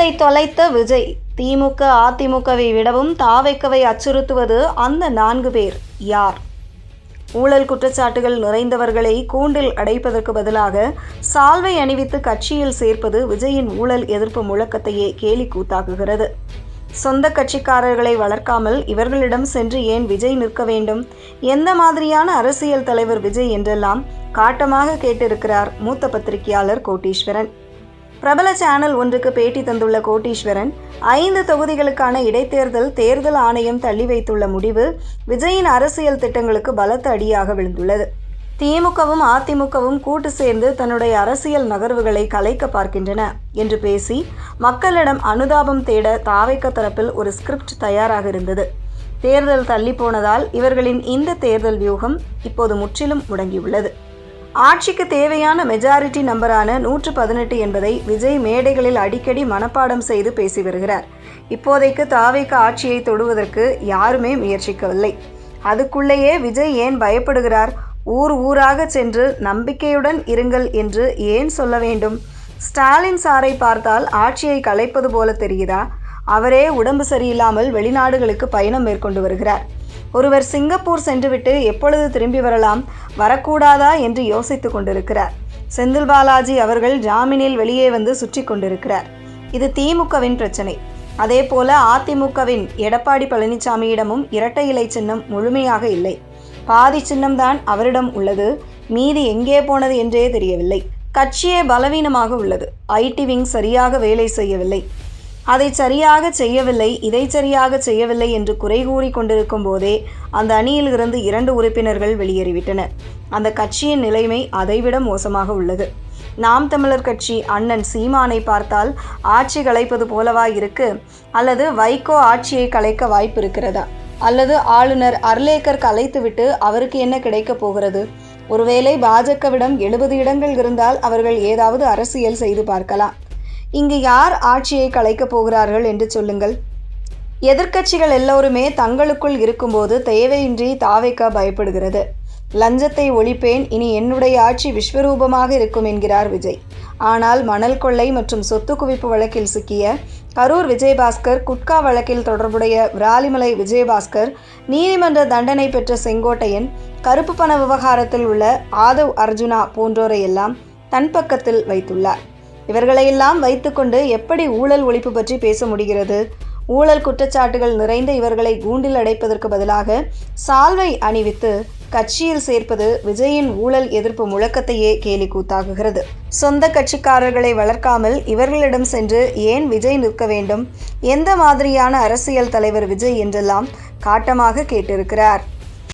தூக்கத்தை தொலைத்த விஜய். திமுக அதிமுகவை விடவும் தாவேக்கவை அச்சுறுத்துவது அந்த 4 பேர் யார்? ஊழல் குற்றச்சாட்டுகள் நிறைந்தவர்களை கூண்டில் அடைப்பதற்கு பதிலாக சால்வை அணிவித்து கட்சியில் சேர்ப்பது விஜயின் ஊழல் எதிர்ப்பு முழக்கத்தையே கேலி கூத்தாக்குகிறது. சொந்த கட்சிக்காரர்களை வளர்க்காமல் இவர்களிடம் சென்று ஏன் விஜய் நிற்க வேண்டும்? எந்த மாதிரியான அரசியல் தலைவர் விஜய் என்றெல்லாம் காட்டமாக கேட்டிருக்கிறார் மூத்த பத்திரிகையாளர் கோட்டீஸ்வரன். பிரபல சேனல் ஒன்றுக்கு பேட்டி தந்துள்ள கோட்டீஸ்வரன், 5 தொகுதிகளுக்கான இடைத்தேர்தல் தேர்தல் ஆணையம் தள்ளி வைத்துள்ள முடிவு விஜயின் அரசியல் திட்டங்களுக்கு பலத்த அடியாக விழுந்துள்ளது. திமுகவும் அதிமுகவும் கூட்டு சேர்ந்து தன்னுடைய அரசியல் நகர்வுகளை கலைக்க பார்க்கின்றன என்று பேசி மக்களிடம் அனுதாபம் தேட தாவேக்க தரப்பில் ஒரு ஸ்கிரிப்ட் தயாராக இருந்தது. தேர்தல் தள்ளி போனதால் இவர்களின் இந்த தேர்தல் வியூகம் இப்போது முற்றிலும் முடங்கியுள்ளது. ஆட்சிக்கு தேவையான மெஜாரிட்டி நம்பரான 118 என்பதை விஜய் மேடைகளில் அடிக்கடி மனப்பாடம் செய்து பேசி வருகிறார். இப்போதைக்கு தாவேக்க ஆட்சியை தொடுவதற்கு யாருமே முயற்சிக்கவில்லை. அதுக்குள்ளேயே விஜய் ஏன் பயப்படுகிறார்? ஊராக சென்று நம்பிக்கையுடன் இருங்கள் என்று ஏன் சொல்ல வேண்டும்? ஸ்டாலின் சாரை பார்த்தால் ஆட்சியை கலைப்பது போல தெரிகிறா? அவரே உடம்பு சரியில்லாமல் வெளிநாடுகளுக்கு பயணம் மேற்கொண்டு வருகிறார். ஒருவர் சிங்கப்பூர் சென்றுவிட்டு எப்பொழுது திரும்பி வரக்கூடாதா என்று யோசித்து கொண்டிருக்கிறார். செந்தில் பாலாஜி அவர்கள் ஜாமீனில் வெளியே வந்து சுற்றி கொண்டிருக்கிறார். இது திமுகவின் பிரச்சனை. அதே போல அதிமுகவின் எடப்பாடி பழனிசாமியிடமும் இரட்டை இலை சின்னம் முழுமையாக இல்லை. பாதி சின்னம்தான் அவரிடம் உள்ளது. மீதி எங்கே போனது என்றே தெரியவில்லை. கட்சியே பலவீனமாக உள்ளது. ஐடி விங் சரியாக வேலை செய்யவில்லை. அதை சரியாக செய்யவில்லை, இதை சரியாக செய்யவில்லை என்று குறை கூறி கொண்டிருக்கும் போதே அந்த அணியில் இருந்து 2 உறுப்பினர்கள் வெளியேறிவிட்டனர். அந்த கட்சியின் நிலைமை அதைவிட மோசமாக உள்ளது. நாம் தமிழர் கட்சி அண்ணன் சீமானை பார்த்தால் ஆட்சி கலைப்பது போலவா இருக்கு? அல்லது வைகோ ஆட்சியை கலைக்க வாய்ப்பு இருக்கிறதா? அல்லது ஆளுநர் அர்லேக்கர் கலைத்துவிட்டு அவருக்கு என்ன கிடைக்கப் போகிறது? ஒருவேளை பாஜகவிடம் 70 இடங்கள் இருந்தால் அவர்கள் ஏதாவது அரசியல் செய்து பார்க்கலாம். இங்கு யார் ஆட்சியை கலைக்கப் போகிறார்கள் என்று சொல்லுங்கள். எதிர்க்கட்சிகள் எல்லோருமே தங்களுக்குள் இருக்கும்போது தேவையின்றி தாவேக்க பயப்படுகிறது. லஞ்சத்தை ஒழிப்பேன், இனி என்னுடைய ஆட்சி விஸ்வரூபமாக இருக்கும் என்கிறார் விஜய். ஆனால் மணல் கொள்ளை மற்றும் சொத்து குவிப்பு வழக்கில் சிக்கிய கரூர் விஜயபாஸ்கர், குட்கா வழக்கில் தொடர்புடைய விராலிமலை விஜயபாஸ்கர், நீதிமன்ற தண்டனை பெற்ற செங்கோட்டையன், கருப்பு பண விவகாரத்தில் உள்ள ஆதவ் அர்ஜுனா போன்றோரையெல்லாம் தன் பக்கத்தில் வைத்துள்ளார். இவர்களையெல்லாம் வைத்துக்கொண்டு எப்படி ஊழல் ஒழிப்பு பற்றி பேச முடிகிறது? ஊழல் குற்றச்சாட்டுகள் நிறைந்த இவர்களை கூண்டில் அடைப்பதற்கு பதிலாக சால்வை அணிவித்து கட்சியில் சேர்ப்பது விஜயின் ஊழல் எதிர்ப்பு முழக்கத்தையே கேலி கூத்தாக்குகிறது. சொந்த கட்சிக்காரர்களை வளர்க்காமல் இவர்களிடம் சென்று ஏன் விஜய் நிற்க வேண்டும்? எந்த மாதிரியான அரசியல் தலைவர் விஜய் என்றெல்லாம் காட்டமாக கேட்டிருக்கிறார்.